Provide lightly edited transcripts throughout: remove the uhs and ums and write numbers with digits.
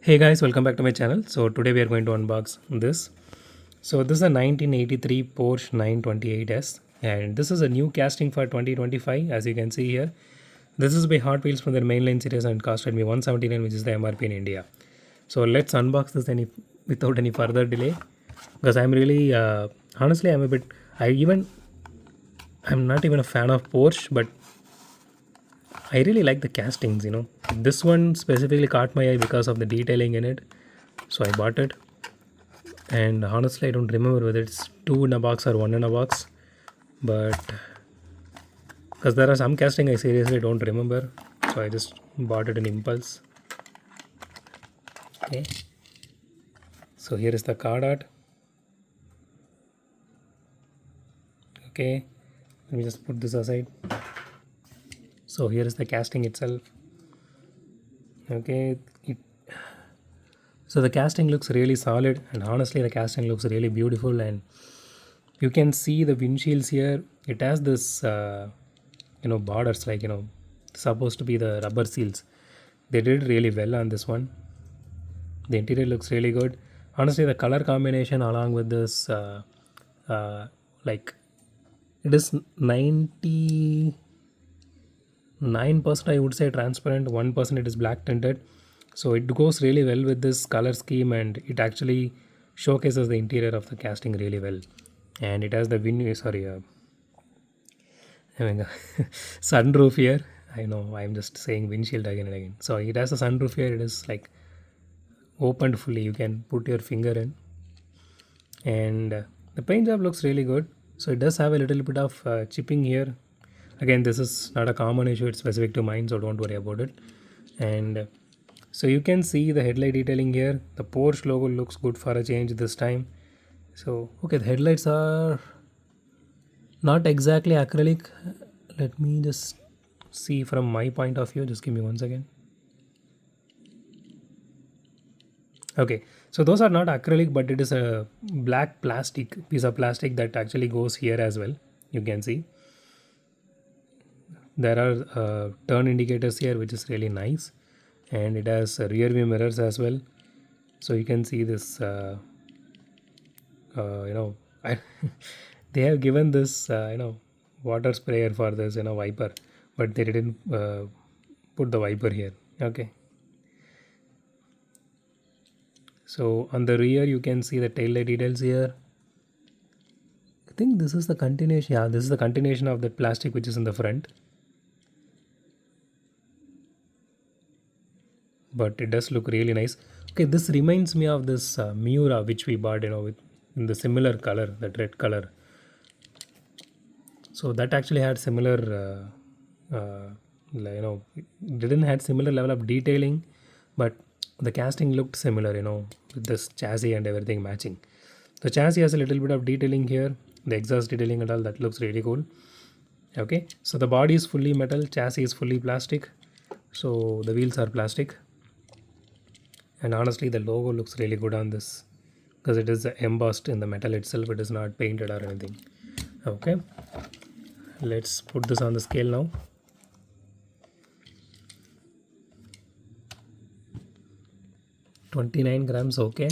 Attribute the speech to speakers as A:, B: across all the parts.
A: Hey guys, welcome back to my channel. So today we are going to unbox this. So this is a 1983 Porsche 928S and this is a new casting for 2025 as you can see here. This is by Hot Wheels from their mainline series and costed me 179 which is the MRP in India. So let's unbox this without any further delay because I'm really honestly I'm not even a fan of Porsche, but I really like the castings. This one specifically caught my eye because of the detailing in it. So I bought it. And honestly, I don't remember whether it's two in a box or one in a box. But because there are some casting I seriously don't remember. So I just bought it in impulse. Okay. So here is the card art. Okay. Let me just put this aside. So here is the casting itself. Okay. So the casting looks really solid, and honestly the casting looks really beautiful, and you can see the windshields here. It has this borders, like supposed to be the rubber seals. They did really well on this one. The interior looks really good. Honestly, the color combination along with this like it is 99% I would say transparent, 1% it is black tinted. So it goes really well with this color scheme, and it actually showcases the interior of the casting really well. And it has the I mean, sunroof here. I know I'm just saying windshield again and again. So it has a sunroof here. It is like opened fully. You can put your finger in, and the paint job looks really good. So it does have a little bit of chipping here. Again, this is not a common issue. It's specific to mine, so don't worry about it. And so you can see the headlight detailing here. The Porsche logo looks good for a change this time. So okay, the headlights are not exactly acrylic. Let me just see from my point of view. Just give me one second. Okay, so those are not acrylic, but it is a black plastic piece of plastic that actually goes here as well. You can see there are turn indicators here, which is really nice, and it has rear view mirrors as well. So you can see this. I, they have given this water sprayer for this wiper, but they didn't put the wiper here. Okay. So on the rear, you can see the tail light details here. I think this is the continuation. Yeah, this is the continuation of that plastic which is in the front. But it does look really nice. Okay, this reminds me of this Miura which we bought, with in the similar color, that red color. So that actually had similar, it didn't had similar level of detailing, but the casting looked similar, with this chassis and everything matching. The chassis has a little bit of detailing here, the exhaust detailing and all that looks really cool. Okay, so the body is fully metal, chassis is fully plastic, so the wheels are plastic. And honestly, the logo looks really good on this because it is embossed in the metal itself, it is not painted or anything. Okay, let's put this on the scale now. 29 grams. Okay,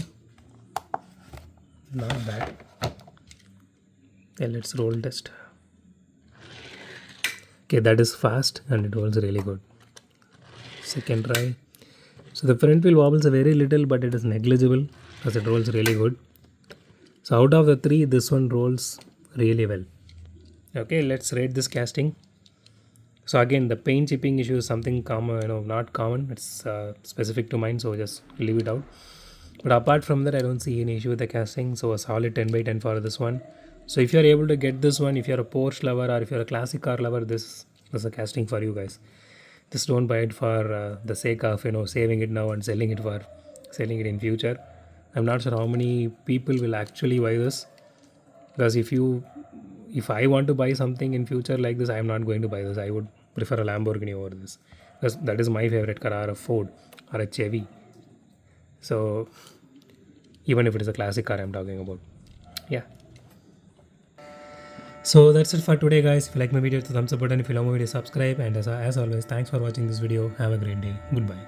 A: not bad. Okay, let's roll test. Okay, that is fast and it rolls really good. Second try. So the front wheel wobbles a very little, but it is negligible because it rolls really good. So out of the three, this one rolls really well. Okay, let's rate this casting. So again, the paint chipping issue is something common, not common. It's specific to mine, so just leave it out. But apart from that, I don't see any issue with the casting. So a solid 10 by 10 for this one. So if you're able to get this one, if you're a Porsche lover or if you're a classic car lover, this is a casting for you guys. Just don't buy it for the sake of saving it now and selling it in future. I'm not sure how many people will actually buy this, because if I want to buy something in future like this, I am not going to buy this. I would prefer a Lamborghini over this because that is my favorite car, or a Ford or a Chevy. So even if it is a classic car I'm talking about. Yeah. So that's it for today, guys. If you like my video, hit the thumbs up button. If you love my video, subscribe. And as always, thanks for watching this video. Have a great day. Goodbye.